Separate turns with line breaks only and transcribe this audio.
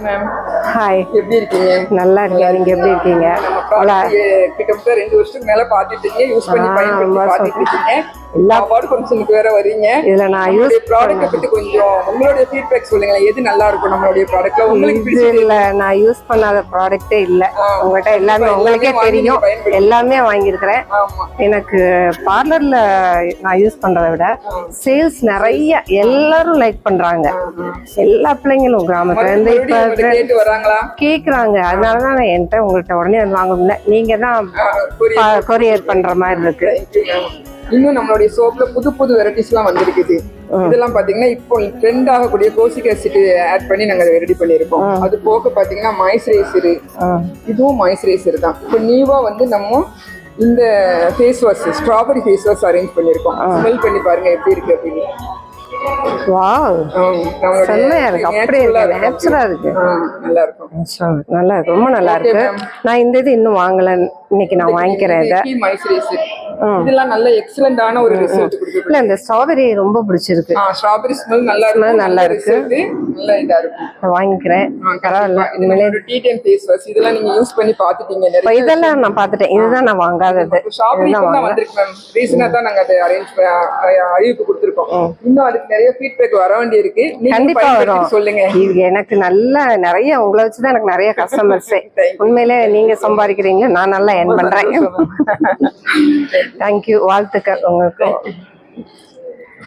Ma'am
hi,
எப்படி இருக்கீங்க?
நல்லா இருக்கேன். நீங்க எப்படி இருக்கீங்க?
கிட்டத்தட்ட 2 வருஷத்துக்கு மேல பாத்துட்டு இருக்கீங்க, யூஸ் பண்ணி பயன்படுத்தி பாத்துட்டு இருக்கீங்க. எல்லா அவார்டு ஃபங்க்ஷனுக்கு வேற வரீங்க.
இதுல நான் யூஸ்
ப்ராடக்ட் பத்தி கொஞ்சம் உங்களுடைய ஃபீட்பேக் சொல்லுங்க. எது நல்லா இருக்கும் நம்மளுடைய ப்ராடக்ட்ல உங்களுக்கு பிடிச்சது?
இல்ல, நான் யூஸ் பண்ணாத ப்ராடக்ட்டே இல்ல. உங்ககிட்ட எல்லாமே உங்களுக்கே தெரியும், எல்லாமே வாங்கியிருக்கிறேன். எனக்கு பார்லர்ல நான் யூஸ் பண்றதை விட சேல்ஸ் நிறைய எல்லாரும் லைக் பண்றாங்க. எல்லா பிள்ளைங்களும் கிராமத்துல இருந்து இப்ப கேக்குறாங்க. அதனாலதான் நான் என்கிட்ட உங்கள்கிட்ட உடனே வாங்க முடியல. நீங்க தான் கொரியர் பண்ற மாதிரி இருக்கு.
இன்னும் நம்மளுடைய சோப்ல புது புது வெரைட்டிஸ் எல்லாம் வந்திருக்குது. இதெல்லாம் பாத்தீங்கன்னா இப்போ ட்ரெண்ட் ஆகக்கூடிய கோசிக் ஆசிட் ஆட் பண்ணி நாங்க ரெடி பண்ணிருக்கோம். அது போக பாத்தீங்கன்னா மாய்ஸ்சரைசர், இதுவும் மாய்ஸ்சரைசர் தான். இப்போ நியூவா வந்து நம்ம இந்த face wash, strawberry face wash arrange பண்ணிருக்கோம். ஸ்மெல் பண்ணி பாருங்க எப்படி இருக்கு அப்படின்னு.
வாவ், செம்மையா இருக்கு. அப்படியே இருக்கு, நேச்சுரலா இருக்கு.
நல்லா இருக்கும்,
நல்லா இருக்கு, ரொம்ப நல்லா இருக்கு. நான் இந்த இது இன்னும் வாங்கல, இன்னைக்கு நான் வாங்கிக்கிறேன்.
இதெல்லாம் நல்ல எக்ஸலென்ட்டான ஒரு ரிசல்ட் கொடுக்குது.
இல்ல, இந்த ஸ்ட்ராபெரி ரொம்ப பிடிச்சிருக்கு.
ஸ்ட்ராபெரி ஸ்மெல் நல்லா இருக்கு, நல்லா இதா இருக்கு.
வாங்கிக்கிறேன். பரவாயில்ல.
இனிமேல் டீ10 ஃபேஸ் வாஷ் இதெல்லாம் நீங்க யூஸ் பண்ணி பாத்துட்டீங்க.
இதெல்லாம் நான் பாத்துட்டேன். இதுதான் நான் வாங்காதது.
ஸ்ட்ராபெரி தான் வந்திருக்கு மேம். ரீசனா தான் நாங்க அதை அறிவிப்பு கொடுத்திருக்கோம். இன்னும் அதுக்கு நிறைய ஃபீட்பேக் வர வேண்டி இருக்கு.
கண்டிப்பா வரும், சொல்லுங்க. எனக்கு நல்ல நிறைய உங்களை வச்சுதான் எனக்கு நிறைய கஸ்டமர்ஸ். உண்மையிலே நீங்க சம்பாதிக்கிறீங்க, நான் நல்லா எர்ன் பண்றேன். தேங்க்யூ, வாழ்த்துக்கள் உங்களுக்கு.